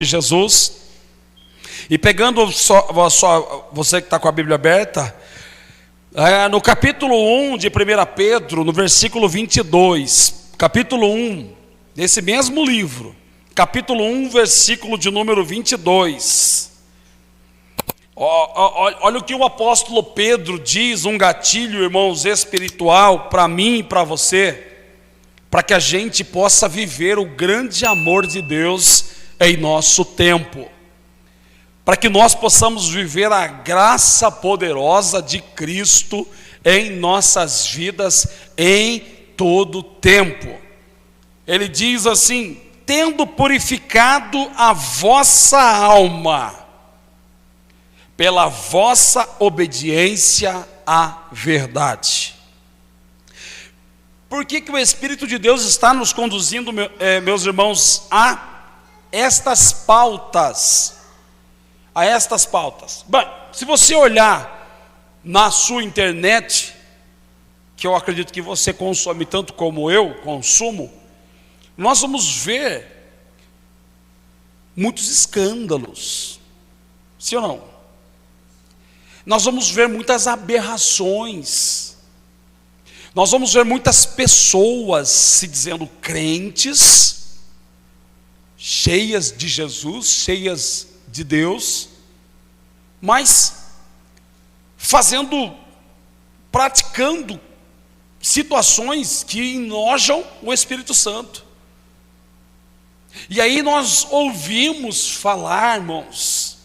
de Jesus. E pegando você que está com a Bíblia aberta, no capítulo 1 de 1 Pedro, no versículo 22, capítulo 1, desse mesmo livro, capítulo 1, versículo de número 22, olha o que o apóstolo Pedro diz, um gatilho, irmãos, espiritual para mim e para você, para que a gente possa viver o grande amor de Deus em nosso tempo, para que nós possamos viver a graça poderosa de Cristo em nossas vidas em todo tempo. Ele diz assim: tendo purificado a vossa alma pela vossa obediência à verdade. Por que o Espírito de Deus está nos conduzindo, meus irmãos, a estas pautas? A estas pautas. Bem, se você olhar na sua internet, que eu acredito que você consome tanto como eu consumo, nós vamos ver muitos escândalos, sim ou não? Nós vamos ver muitas aberrações, nós vamos ver muitas pessoas se dizendo crentes, cheias de Jesus, cheias de Deus, mas praticando situações que enojam o Espírito Santo. E aí nós ouvimos falar, irmãos,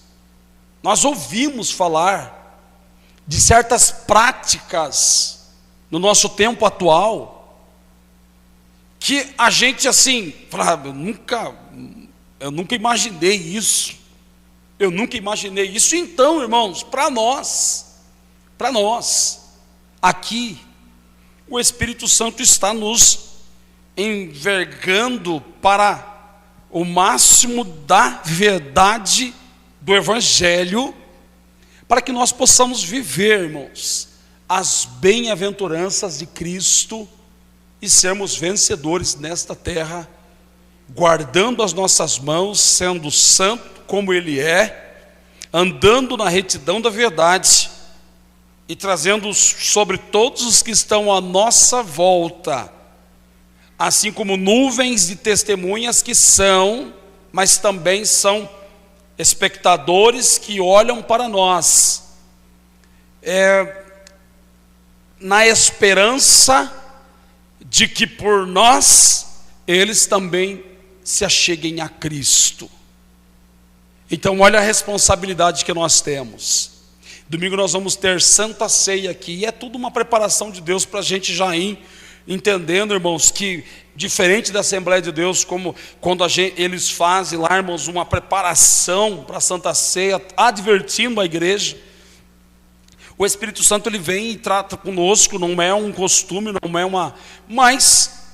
de certas práticas no nosso tempo atual, que a gente assim, fala, eu nunca imaginei isso. Então, irmãos, para nós, aqui, o Espírito Santo está nos envergando para o máximo da verdade do Evangelho, para que nós possamos viver, irmãos, as bem-aventuranças de Cristo e sermos vencedores nesta terra, guardando as nossas mãos, sendo santo como Ele é, andando na retidão da verdade e trazendo sobre todos os que estão à nossa volta, assim como nuvens de testemunhas que são, mas também são espectadores que olham para nós, na esperança de que por nós eles também se acheguem a Cristo. Então olha a responsabilidade que nós temos. Domingo nós vamos ter Santa Ceia aqui, e é tudo uma preparação de Deus para a gente já ir entendendo, irmãos, que diferente da Assembleia de Deus, como quando eles fazem lá, irmãos, uma preparação para a Santa Ceia, advertindo a igreja, o Espírito Santo ele vem e trata conosco, não é um costume, mas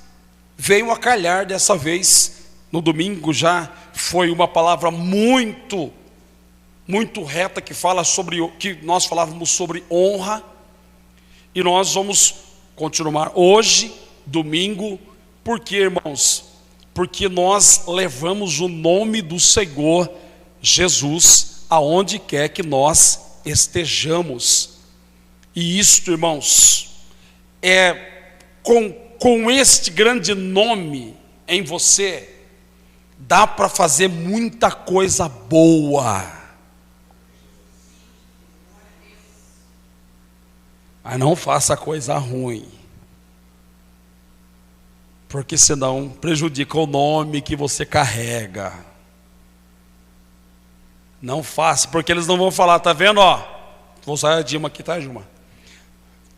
veio a calhar dessa vez. No domingo já foi uma palavra muito reta que fala que nós falávamos sobre honra, e nós vamos continuar hoje, domingo, porque, irmãos, porque nós levamos o nome do Senhor Jesus aonde quer que nós estejamos. E isto, irmãos, com este grande nome em você, dá para fazer muita coisa boa, mas não faça coisa ruim, porque senão prejudica o nome que você carrega. Não faça, porque eles não vão falar, tá vendo, ó, vou usar a Dilma aqui, tá, Dilma?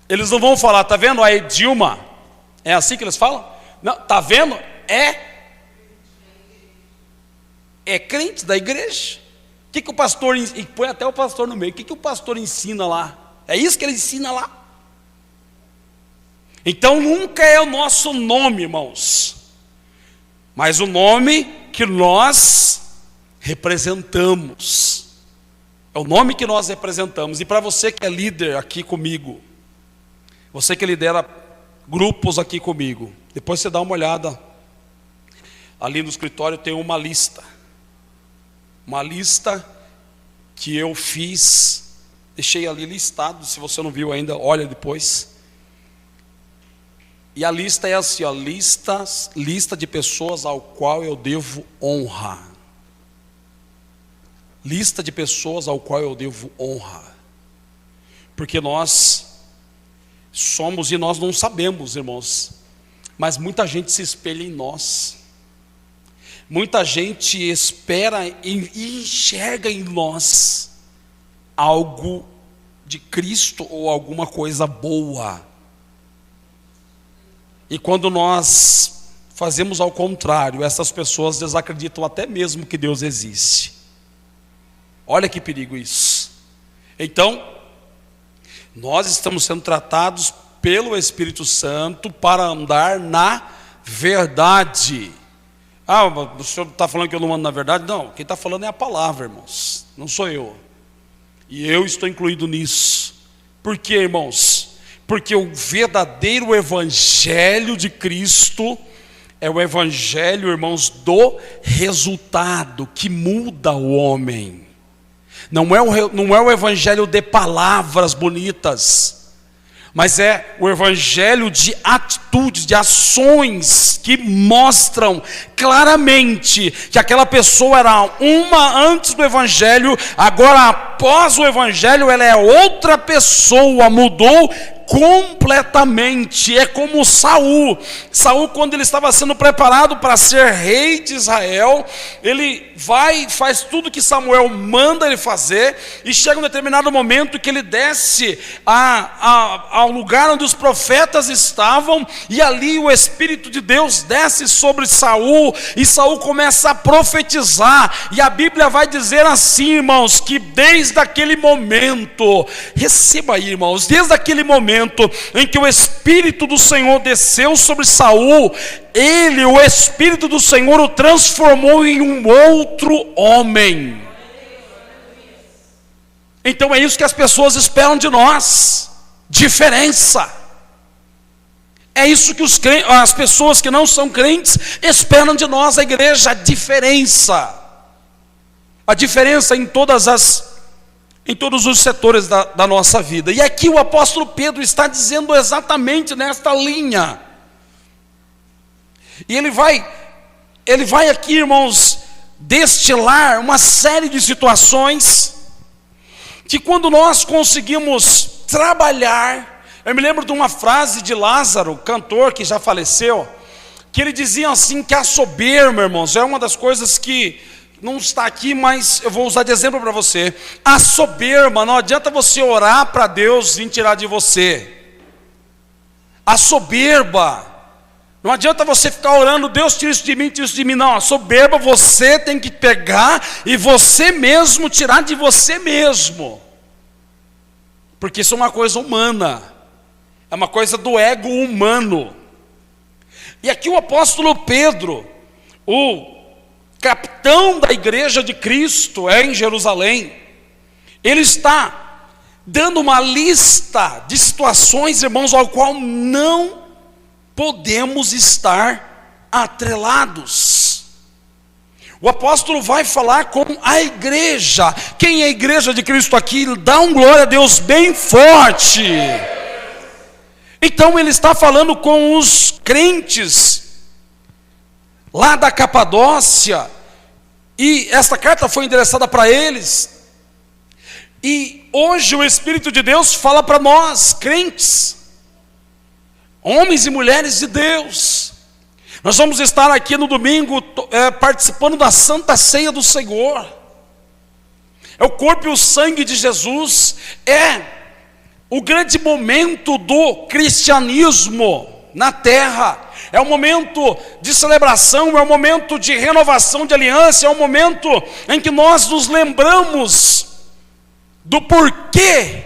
Eles não vão falar, tá vendo, aí Dilma, é assim que eles falam? Não, tá vendo, é crente da igreja. O que o pastor, e põe até o pastor no meio, o que o pastor ensina lá? É isso que ele ensina lá. Então nunca é o nosso nome, irmãos, mas o nome que nós representamos. É o nome que nós representamos. E para você que é líder aqui comigo, você que lidera grupos aqui comigo, depois você dá uma olhada ali no escritório, tem uma lista. uma lista que eu fiz, deixei ali listado, se você não viu ainda, olha depois. E a lista é assim, ó, lista de pessoas ao qual eu devo honra. Lista de pessoas ao qual eu devo honra. Porque nós somos, e nós não sabemos, irmãos, mas muita gente se espelha em nós. Muita gente espera e enxerga em nós algo de Cristo ou alguma coisa boa. E quando nós fazemos ao contrário, essas pessoas desacreditam até mesmo que Deus existe. Olha que perigo isso. Então, nós estamos sendo tratados pelo Espírito Santo para andar na verdade. Ah, o senhor está falando que eu não ando na verdade? Não, quem está falando é a palavra, irmãos, não sou eu. E eu estou incluído nisso. Por quê, irmãos? Porque o verdadeiro evangelho de Cristo é o evangelho, irmãos, do resultado que muda o homem. Não é o evangelho de palavras bonitas, mas é o evangelho de atitudes, de ações que mostram claramente que aquela pessoa era uma antes do evangelho, agora após o evangelho ela é outra pessoa, mudou completamente. É como Saul, quando ele estava sendo preparado para ser rei de Israel, ele vai, faz tudo que Samuel manda ele fazer, e chega um determinado momento que ele desce ao lugar onde os profetas estavam, e ali o Espírito de Deus desce sobre Saul, e Saul começa a profetizar, e a Bíblia vai dizer assim, irmãos, que desde aquele momento, receba aí, irmãos, desde aquele momento em que o Espírito do Senhor desceu sobre Saul, o Espírito do Senhor o transformou em um outro homem. Então é isso que as pessoas esperam de nós, diferença. É isso que as pessoas que não são crentes esperam de nós, a igreja, a diferença. A diferença em todos os setores da nossa vida. E aqui o apóstolo Pedro está dizendo exatamente nesta linha. E ele vai aqui, irmãos, destilar uma série de situações que quando nós conseguimos trabalhar, eu me lembro de uma frase de Lázaro, cantor que já faleceu, que ele dizia assim, que a soberba, irmãos, é uma das coisas que não está aqui, mas eu vou usar de exemplo para você. A soberba, não adianta você orar para Deus vir tirar de você. A soberba, não adianta você ficar orando, Deus tira isso de mim, tira isso de mim. Não, a soberba você tem que pegar e você mesmo tirar de você mesmo. Porque isso é uma coisa humana, é uma coisa do ego humano. E aqui o apóstolo Pedro, o capitão da igreja de Cristo em Jerusalém, ele está dando uma lista de situações, irmãos, ao qual não podemos estar atrelados. O apóstolo vai falar com a igreja. Quem é a igreja de Cristo aqui? Dá um glória a Deus bem forte. Então ele está falando com os crentes lá da Capadócia, e esta carta foi endereçada para eles. E hoje o Espírito de Deus fala para nós, crentes, homens e mulheres de Deus. Nós vamos estar aqui no domingo participando da Santa Ceia do Senhor. É o corpo e o sangue de Jesus, é o grande momento do cristianismo na terra. É um momento de celebração, é um momento de renovação de aliança, é um momento em que nós nos lembramos do porquê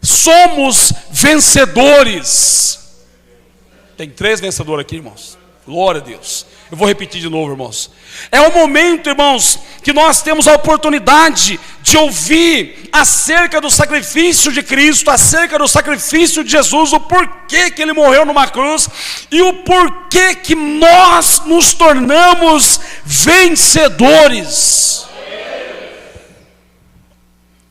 somos vencedores. Tem 3 vencedores aqui, irmãos. Glória a Deus. Eu vou repetir de novo, irmãos. É um momento, irmãos, que nós temos a oportunidade de ouvir acerca do sacrifício de Cristo, acerca do sacrifício de Jesus, o porquê que Ele morreu numa cruz, e o porquê que nós nos tornamos vencedores.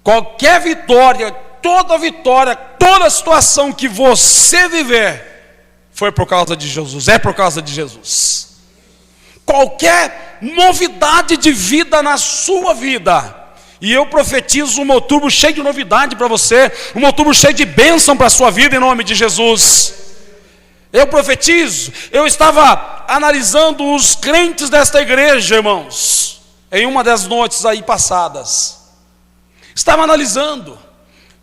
Qualquer vitória, toda situação que você viver, foi por causa de Jesus, é por causa de Jesus. Qualquer novidade de vida na sua vida, e eu profetizo um outubro cheio de novidade para você, um outubro cheio de bênção para a sua vida, em nome de Jesus. Eu profetizo. Eu estava analisando os crentes desta igreja, irmãos, em uma das noites aí passadas. Estava analisando,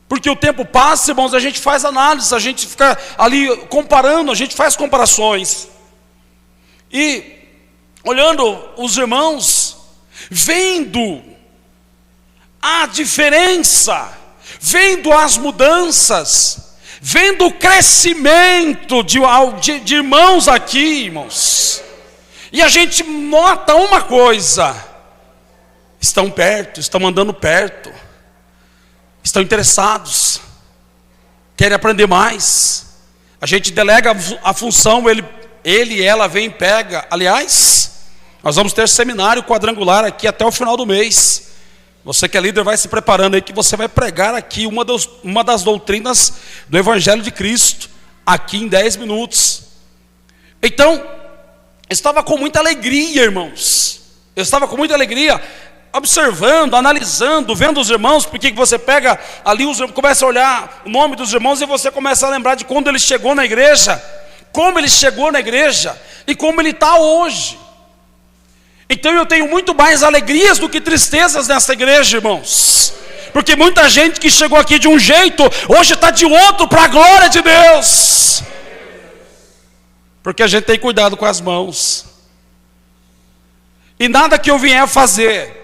porque o tempo passa, irmãos, a gente faz análise, a gente fica ali comparando, a gente faz comparações. E olhando os irmãos, vendo a diferença, vendo as mudanças, vendo o crescimento de irmãos aqui, irmãos. E a gente nota uma coisa: estão perto, estão andando perto, estão interessados, querem aprender mais. A gente delega a função, ele e ela vem e pega. Aliás, nós vamos ter seminário quadrangular aqui até o final do mês. Você que é líder, vai se preparando aí, que você vai pregar aqui uma das doutrinas do Evangelho de Cristo, aqui em 10 minutos. Então, eu estava com muita alegria, irmãos. Eu estava com muita alegria, observando, analisando, vendo os irmãos, porque você pega ali, começa a olhar o nome dos irmãos e você começa a lembrar de quando ele chegou na igreja, como ele chegou na igreja e como ele está hoje. Então eu tenho muito mais alegrias do que tristezas nessa igreja, irmãos. Porque muita gente que chegou aqui de um jeito, hoje está de outro, para a glória de Deus. Porque a gente tem cuidado com as mãos. E nada que eu vier fazer,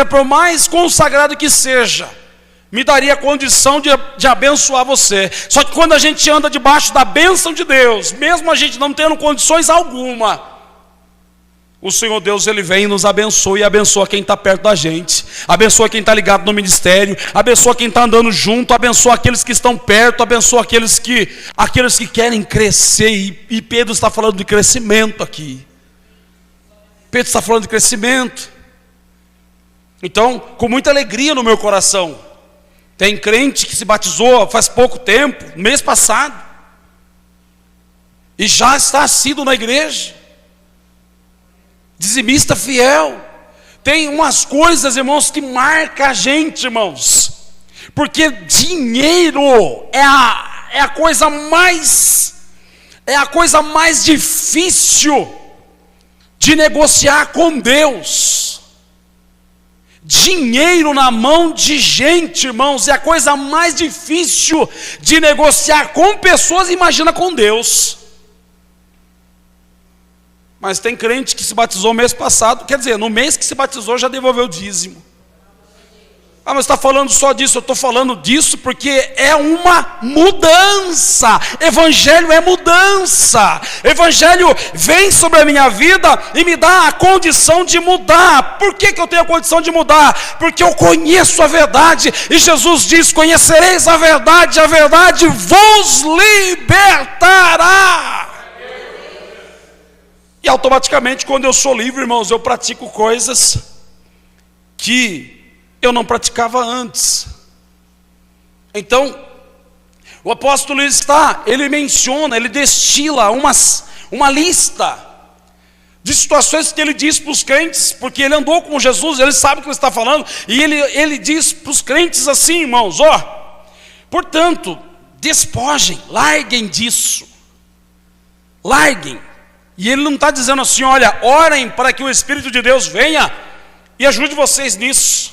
por mais consagrado que seja, me daria condição de abençoar você. Só que quando a gente anda debaixo da bênção de Deus, mesmo a gente não tendo condições alguma, o Senhor Deus, Ele vem e nos abençoa, e abençoa quem está perto da gente, abençoa quem está ligado no ministério, abençoa quem está andando junto, abençoa aqueles que estão perto, abençoa aqueles que querem crescer. E Pedro está falando de crescimento aqui. Pedro está falando de crescimento. Então, com muita alegria no meu coração. Tem crente que se batizou faz pouco tempo, mês passado, e já está assíduo na igreja, dizimista fiel. Tem umas coisas, irmãos, que marcam a gente, irmãos, porque dinheiro é a coisa mais difícil de negociar com Deus. Dinheiro na mão de gente, irmãos, é a coisa mais difícil de negociar com pessoas, imagina com Deus. Mas tem crente que se batizou mês passado, quer dizer, no mês que se batizou já devolveu o dízimo. Ah, mas está falando só disso? Eu estou falando disso porque é uma mudança. Evangelho é mudança. Evangelho vem sobre a minha vida e me dá a condição de mudar. Por que eu tenho a condição de mudar? Porque eu conheço a verdade. E Jesus diz: conhecereis a verdade vos libertará. E automaticamente, quando eu sou livre, irmãos, eu pratico coisas que eu não praticava antes. Então, o apóstolo ele menciona, ele destila uma lista de situações que ele diz para os crentes, porque ele andou com Jesus, ele sabe o que ele está falando, e ele diz para os crentes assim, irmãos, portanto, despojem, larguem disso, larguem. E ele não está dizendo assim, olha, orem para que o Espírito de Deus venha e ajude vocês nisso.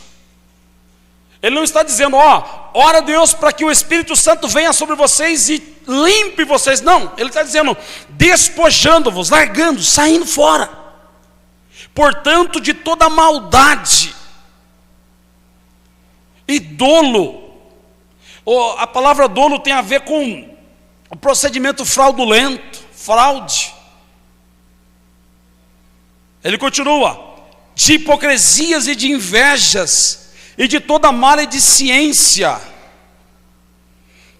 Ele não está dizendo, ora a Deus para que o Espírito Santo venha sobre vocês e limpe vocês. Não, ele está dizendo, despojando-vos, largando, saindo fora. Portanto, de toda maldade e dolo. A palavra dolo tem a ver com o procedimento fraudulento, fraude. Ele continua, de hipocrisias e de invejas, e de toda maledicência.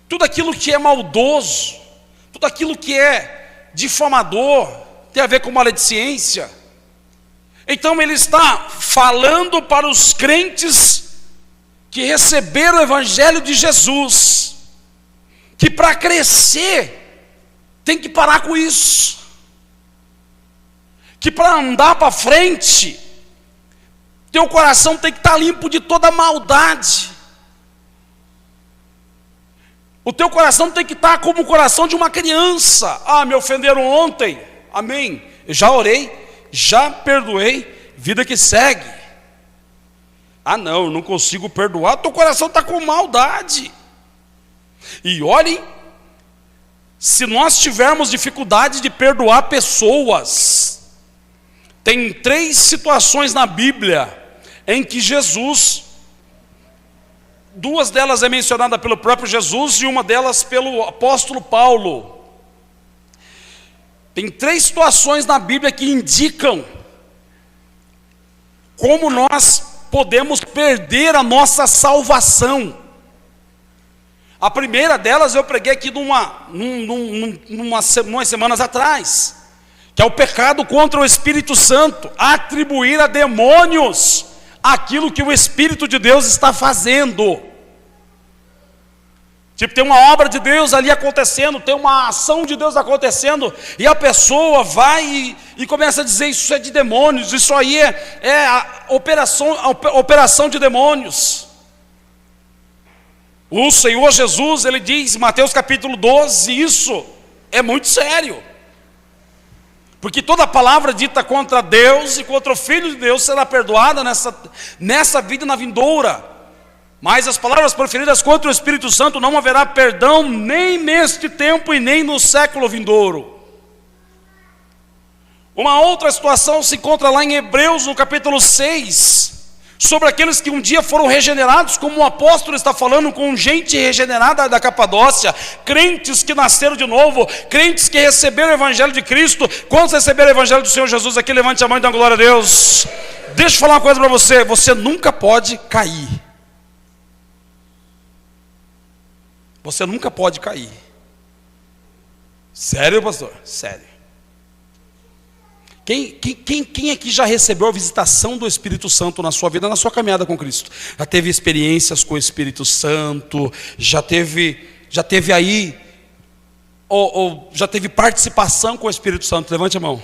Tudo aquilo que é maldoso, tudo aquilo que é difamador, tem a ver com maledicência. Então ele está falando para os crentes que receberam o Evangelho de Jesus, que para crescer tem que parar com isso, que para andar para frente, teu coração tem que estar limpo de toda maldade. O teu coração tem que estar como o coração de uma criança. Ah, me ofenderam ontem, amém, eu já orei, já perdoei, vida que segue. Ah não, eu não consigo perdoar, teu coração está com maldade. E olhem, se nós tivermos dificuldade de perdoar pessoas, tem 3 situações na Bíblia em que Jesus, 2 delas é mencionada pelo próprio Jesus e uma delas pelo apóstolo Paulo. Tem 3 situações na Bíblia que indicam como nós podemos perder a nossa salvação. A primeira delas eu preguei aqui umas semanas atrás, que é o pecado contra o Espírito Santo, atribuir a demônios aquilo que o Espírito de Deus está fazendo. Tipo, tem uma obra de Deus ali acontecendo, tem uma ação de Deus acontecendo, e a pessoa vai e começa a dizer, isso é de demônios, isso aí é a operação de demônios. O Senhor Jesus, ele diz em Mateus capítulo 12, isso é muito sério. Porque toda palavra dita contra Deus e contra o Filho de Deus será perdoada nessa vida e na vindoura. Mas as palavras proferidas contra o Espírito Santo não haverá perdão nem neste tempo e nem no século vindouro. Uma outra situação se encontra lá em Hebreus no capítulo 6, sobre aqueles que um dia foram regenerados, como o apóstolo está falando com gente regenerada da Capadócia, crentes que nasceram de novo, crentes que receberam o Evangelho de Cristo. Quantos receberam o Evangelho do Senhor Jesus aqui? Levante a mão e dá glória a Deus. Deixa eu falar uma coisa para você, você nunca pode cair. Você nunca pode cair. Sério, pastor? Sério. Quem aqui já recebeu a visitação do Espírito Santo na sua vida, na sua caminhada com Cristo? Já teve experiências com o Espírito Santo? Já teve aí, ou já teve participação com o Espírito Santo? Levante a mão.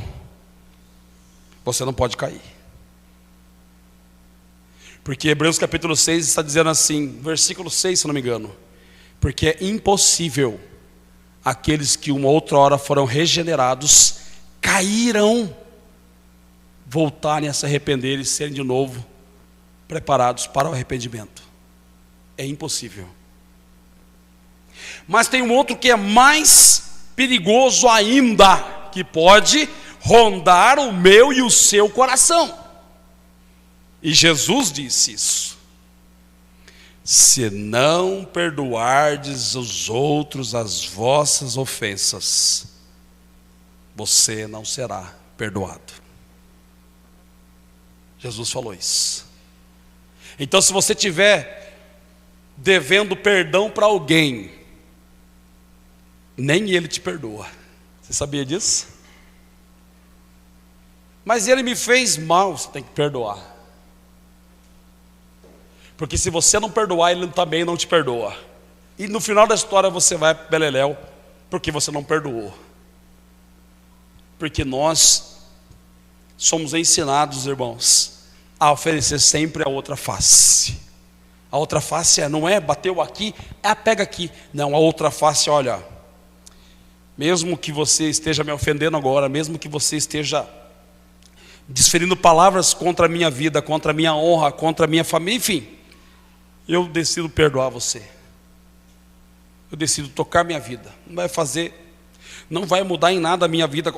Você não pode cair. Porque Hebreus capítulo 6 está dizendo assim, versículo 6, se não me engano. Porque é impossível aqueles que uma outra hora foram regenerados, caíram, voltarem a se arrepender e serem de novo preparados para o arrependimento. É impossível. Mas tem um outro que é mais perigoso ainda, que pode rondar o meu e o seu coração. E Jesus disse isso. Se não perdoardes os outros as vossas ofensas, você não será perdoado. Jesus falou isso. Então, se você estiver devendo perdão para alguém, nem ele te perdoa. Você sabia disso? Mas ele me fez mal, você tem que perdoar. Porque se você não perdoar, ele também não te perdoa. E no final da história você vai beleléu, porque você não perdoou. Porque nós somos ensinados, irmãos, a oferecer sempre a outra face. A outra face não é bateu aqui, pega aqui. Não, a outra face, olha, mesmo que você esteja me ofendendo agora, mesmo que você esteja desferindo palavras contra a minha vida, contra a minha honra, contra a minha família, enfim, eu decido perdoar você. Eu decido tocar minha vida. Não vai mudar em nada a minha vida.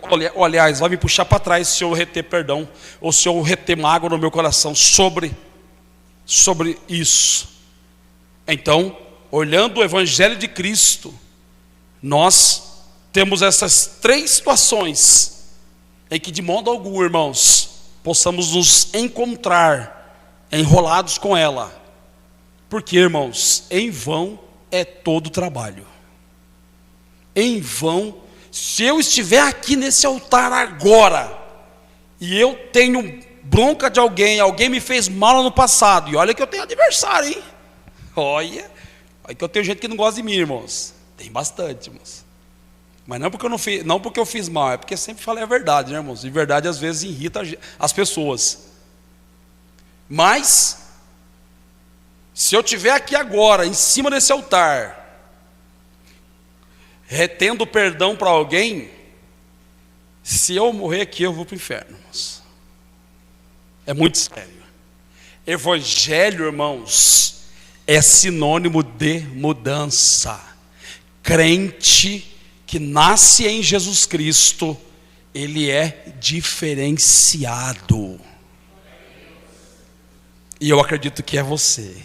Aliás, vai me puxar para trás se eu reter perdão, ou se eu reter mágoa no meu coração sobre isso. Então, olhando o Evangelho de Cristo, nós temos essas 3 situações em que de modo algum, irmãos, possamos nos encontrar enrolados com ela. Porque, irmãos, em vão é todo o trabalho. Em vão, se eu estiver aqui nesse altar agora, e eu tenho bronca de alguém me fez mal no passado, e olha que eu tenho adversário, hein? Olha, aí que eu tenho gente que não gosta de mim, irmãos. Tem bastante, irmãos. Mas não porque eu não fiz, não porque eu fiz mal, é porque eu sempre falei a verdade, né, irmãos? E verdade às vezes irrita as pessoas. Mas se eu estiver aqui agora, em cima desse altar, retendo perdão para alguém, se eu morrer aqui, eu vou para o inferno, irmãos. É muito sério. Evangelho, irmãos, é sinônimo de mudança. Crente que nasce em Jesus Cristo, ele é diferenciado. E eu acredito que é você.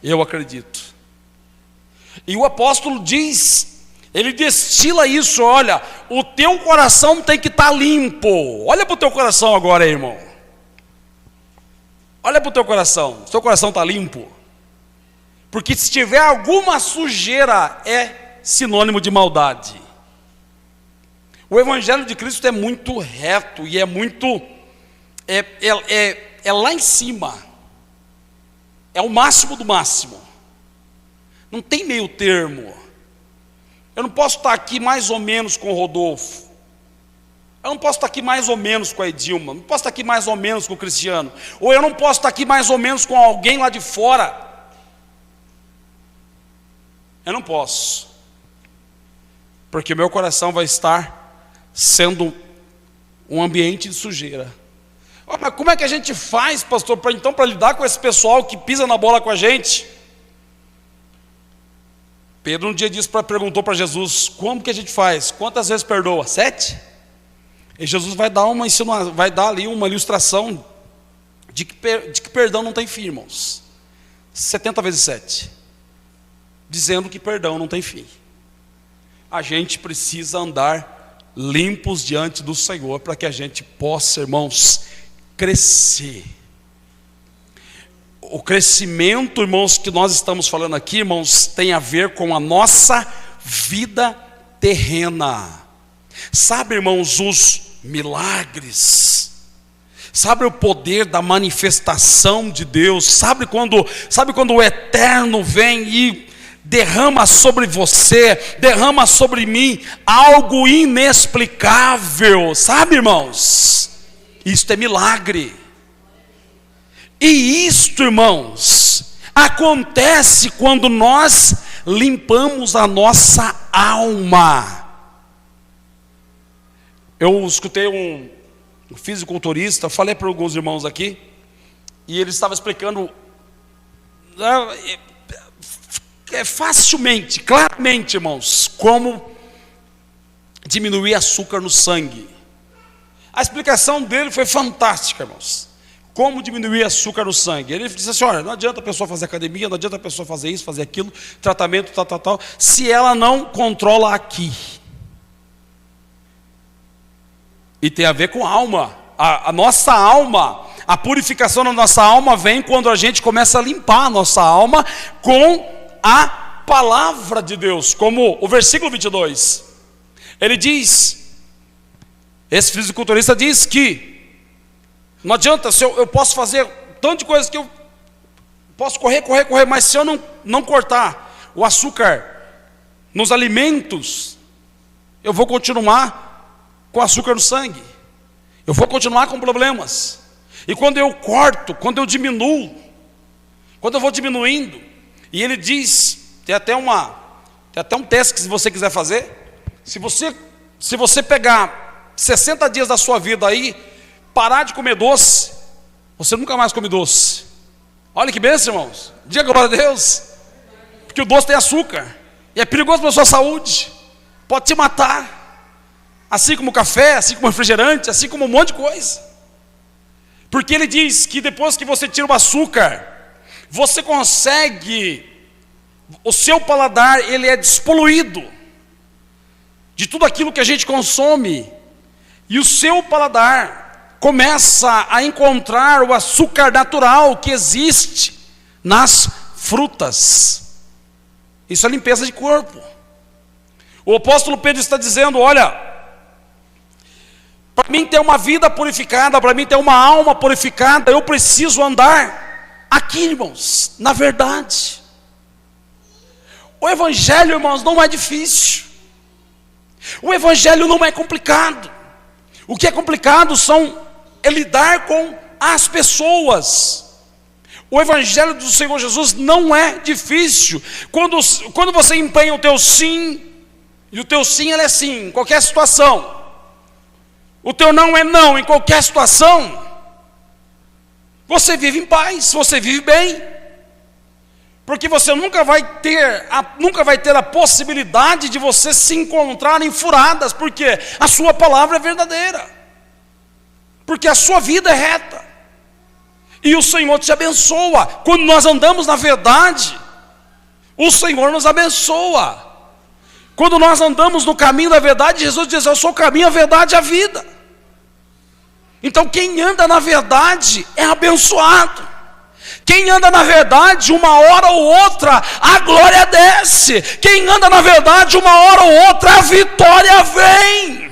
Eu acredito. E o apóstolo diz, ele destila isso, olha, o teu coração tem que estar limpo. Olha para o teu coração agora, irmão. Olha para o teu coração, seu coração está limpo? Porque se tiver alguma sujeira, é sinônimo de maldade. O Evangelho de Cristo é muito reto e é muito, é lá em cima, é o máximo do máximo, não tem meio termo. Eu não posso estar aqui mais ou menos com o Rodolfo, eu não posso estar aqui mais ou menos com a Edilma, não posso estar aqui mais ou menos com o Cristiano, ou eu não posso estar aqui mais ou menos com alguém lá de fora. Eu não posso, porque meu coração vai estar sendo um ambiente de sujeira. Oh, mas como é que a gente faz, pastor, para lidar com esse pessoal que pisa na bola com a gente? Pedro um dia perguntou para Jesus, como que a gente faz? Quantas vezes perdoa? 7? E Jesus vai dar ali uma ilustração de que perdão não tem fim, irmãos. 70 vezes 7. Dizendo que perdão não tem fim. A gente precisa andar limpos diante do Senhor para que a gente possa, irmãos, crescer. O crescimento, irmãos, que nós estamos falando aqui, irmãos, tem a ver com a nossa vida terrena. Sabe, irmãos, os milagres, sabe o poder da manifestação de Deus, sabe quando o Eterno vem e derrama sobre você, derrama sobre mim algo inexplicável, sabe, irmãos? Isto é milagre. E isto, irmãos, acontece quando nós limpamos a nossa alma. Eu escutei um fisiculturista, falei para alguns irmãos aqui, e ele estava explicando facilmente, claramente, irmãos, como diminuir açúcar no sangue. A explicação dele foi fantástica, irmãos. Como diminuir açúcar no sangue. Ele disse assim, olha, não adianta a pessoa fazer academia, não adianta a pessoa fazer isso, fazer aquilo, tratamento, tal, se ela não controla aqui. E tem a ver com a alma. A nossa alma, a purificação da nossa alma vem quando a gente começa a limpar a nossa alma com a palavra de Deus. Como o versículo 22. Ele diz, esse fisiculturista diz que não adianta, se eu posso fazer tanto de coisas que eu posso correr, mas se eu não cortar o açúcar nos alimentos, eu vou continuar com açúcar no sangue, eu vou continuar com problemas. E quando eu corto, quando eu diminuo, quando eu vou diminuindo, e ele diz, tem até um teste que se você quiser fazer, se você pegar 60 dias da sua vida aí, parar de comer doce, você nunca mais come doce. Olha que bênção, irmãos. Diga glória a Deus. Porque o doce tem açúcar, e é perigoso para a sua saúde, pode te matar. Assim como o café, assim como o refrigerante, assim como um monte de coisa. Porque ele diz que depois que você tira o açúcar, você consegue, o seu paladar, ele é despoluído de tudo aquilo que a gente consome. E o seu paladar começa a encontrar o açúcar natural que existe nas frutas. Isso é limpeza de corpo. O apóstolo Pedro está dizendo, olha, para mim ter uma vida purificada, para mim ter uma alma purificada, eu preciso andar aqui, irmãos, na verdade. O evangelho, irmãos, não é difícil. O evangelho não é complicado. O que é complicado é lidar com as pessoas. O evangelho do Senhor Jesus não é difícil. Quando você empenha o teu sim, e o teu sim ele é sim, em qualquer situação. O teu não é não, em qualquer situação. Você vive em paz, você vive bem. Porque você nunca vai ter a possibilidade de você se encontrar em furadas, porque a sua palavra é verdadeira. Porque a sua vida é reta. E o Senhor te abençoa. Quando nós andamos na verdade, o Senhor nos abençoa. Quando nós andamos no caminho da verdade, Jesus diz: eu sou o caminho, a verdade e a vida. Então quem anda na verdade é abençoado. Quem anda na verdade, uma hora ou outra, a glória desce. Quem anda na verdade, uma hora ou outra, a vitória vem.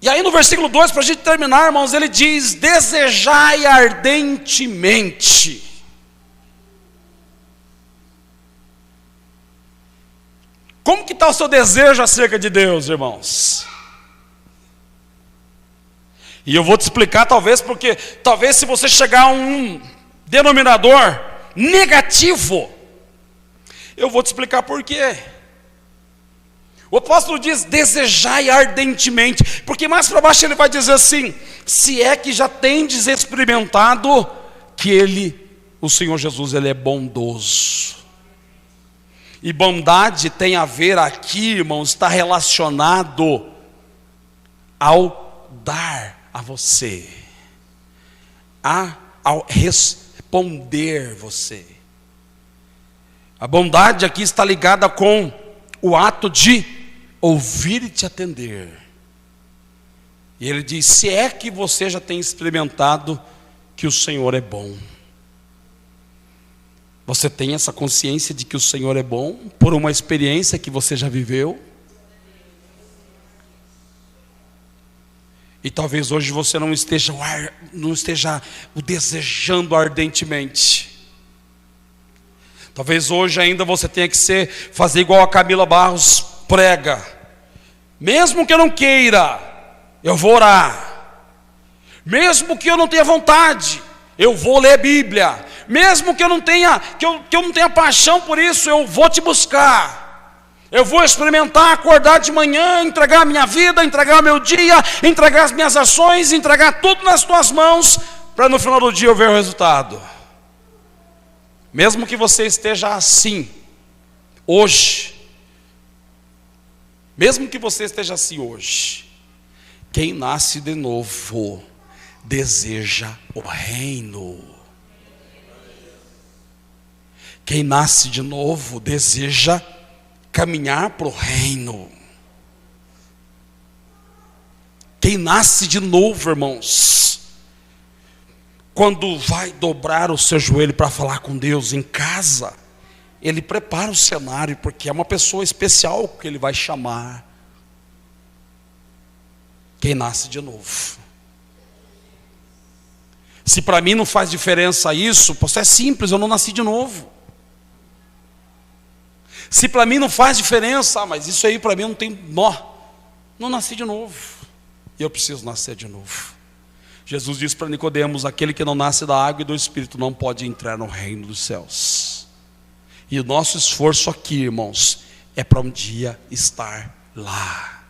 E aí no versículo 2, para a gente terminar, irmãos, ele diz: desejai ardentemente. Como que está o seu desejo acerca de Deus, irmãos? E eu vou te explicar, talvez se você chegar a um denominador negativo, eu vou te explicar por quê. O apóstolo diz: desejai ardentemente, porque mais para baixo ele vai dizer assim: se é que já tendes experimentado que o Senhor Jesus, ele é bondoso. E bondade tem a ver aqui, irmãos, está relacionado ao dar a você, ao responder você. A bondade aqui está ligada com o ato de ouvir e te atender. E ele diz: se é que você já tem experimentado que o Senhor é bom. Você tem essa consciência de que o Senhor é bom por uma experiência que você já viveu? E talvez hoje você não esteja o desejando ardentemente. Talvez hoje ainda você tenha que fazer igual a Camila Barros prega: mesmo que eu não queira, eu vou orar. Mesmo que eu não tenha vontade, eu vou ler Bíblia. Mesmo que eu não tenha paixão por isso, eu vou te buscar. Eu vou experimentar, acordar de manhã, entregar a minha vida, entregar o meu dia, entregar as minhas ações, entregar tudo nas tuas mãos, para no final do dia eu ver o resultado. Mesmo que você esteja assim hoje, quem nasce de novo deseja o reino. Quem nasce de novo deseja caminhar para o reino. Quem nasce de novo, irmãos, quando vai dobrar o seu joelho para falar com Deus em casa, ele prepara o cenário, porque é uma pessoa especial que ele vai chamar. Quem nasce de novo. Se para mim não faz diferença isso, é simples, eu não nasci de novo. Se para mim não faz diferença, mas isso aí para mim não tem nó, não nasci de novo. E eu preciso nascer de novo. Jesus disse para Nicodemos: aquele que não nasce da água e do Espírito não pode entrar no reino dos céus. E o nosso esforço aqui, irmãos, é para um dia estar lá.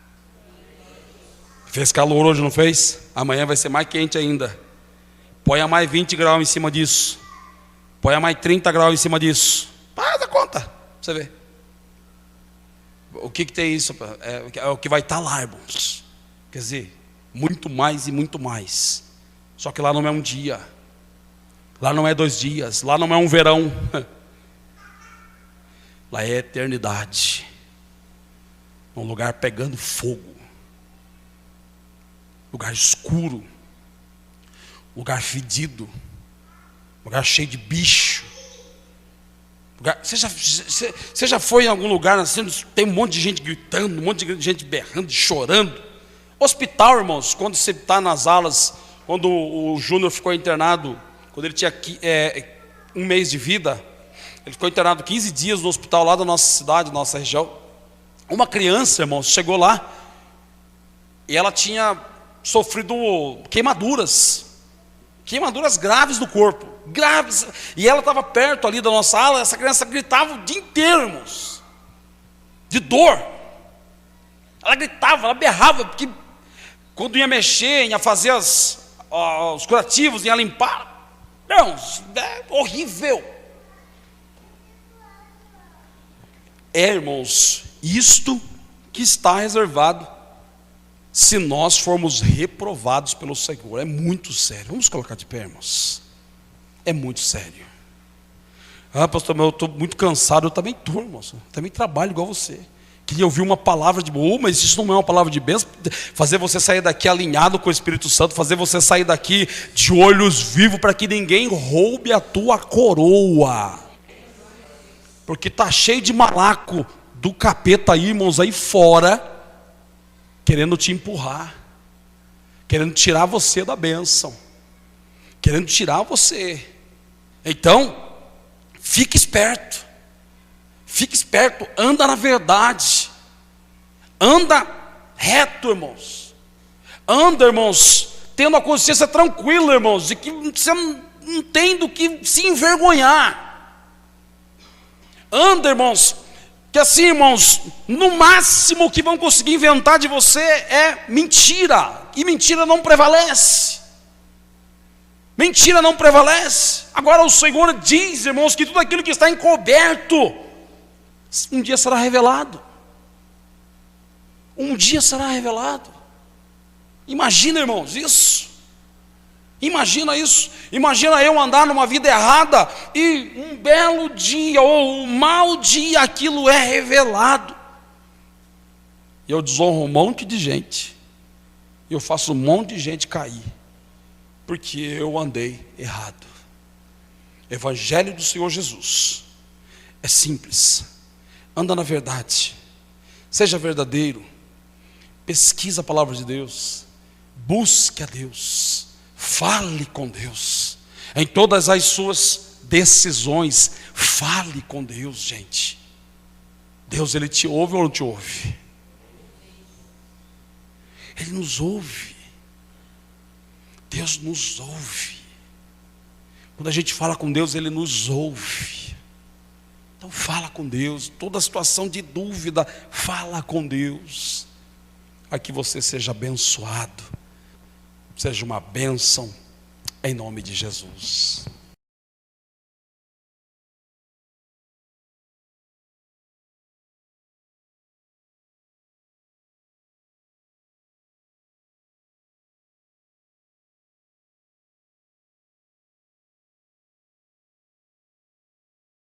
Fez calor hoje, não fez? Amanhã vai ser mais quente ainda. Põe a mais 20 graus em cima disso. Põe a mais 30 graus em cima disso. Faz a conta, pra você ver. O que tem isso? É o que vai estar lá, irmãos. Quer dizer, muito mais e muito mais. Só que lá não é um dia. Lá não é 2 dias. Lá não é um verão. Lá é eternidade. Um lugar pegando fogo. Lugar escuro. Lugar fedido. Lugar cheio de bicho. Você já foi em algum lugar assim, tem um monte de gente gritando, um monte de gente berrando, chorando? Hospital, irmãos, quando você está nas alas, quando o Júnior ficou internado, quando ele tinha 1 mês de vida, ele ficou internado 15 dias no hospital lá da nossa cidade, nossa região. Uma criança, irmãos, chegou lá e ela tinha sofrido queimaduras graves no corpo, graves, e ela estava perto ali da nossa ala. Essa criança gritava o dia inteiro, irmãos, de dor. Ela gritava, ela berrava, porque quando ia mexer, ia fazer os curativos, ia limpar, irmãos, é horrível. Irmãos, isto que está reservado se nós formos reprovados pelo Senhor. É muito sério. Vamos colocar de pé, irmãos. É muito sério. Pastor, mas eu estou muito cansado. Eu também estou, irmãos. Eu também trabalho igual você. Queria ouvir uma palavra de boa, mas isso não é uma palavra de bênção. Fazer você sair daqui alinhado com o Espírito Santo, fazer você sair daqui de olhos vivos, para que ninguém roube a tua coroa. Porque está cheio de malaco do capeta aí, irmãos, aí fora, querendo te empurrar, querendo tirar você da bênção, querendo tirar você. Então, fique esperto, anda na verdade, anda reto, irmãos, anda, irmãos, tendo a consciência tranquila, irmãos, de que você não tem do que se envergonhar. Anda, irmãos, que assim, irmãos, no máximo que vão conseguir inventar de você é mentira, e mentira não prevalece. Mentira não prevalece. Agora o Senhor diz, irmãos, que tudo aquilo que está encoberto, um dia será revelado. Um dia será revelado. Imagina, irmãos, isso. Imagina isso. Imagina eu andar numa vida errada e um belo dia ou um mau dia aquilo é revelado. E eu desonro um monte de gente. E eu faço um monte de gente cair. Porque eu andei errado. Evangelho do Senhor Jesus é simples. Anda na verdade. Seja verdadeiro. Pesquisa a palavra de Deus. Busque a Deus. Fale com Deus. Em todas as suas decisões, fale com Deus, gente. Deus, Ele te ouve ou não te ouve? Ele nos ouve. Deus nos ouve. Quando a gente fala com Deus, Ele nos ouve. Então fala com Deus. Toda situação de dúvida, fala com Deus. Para que você seja abençoado. Seja uma bênção, em nome de Jesus.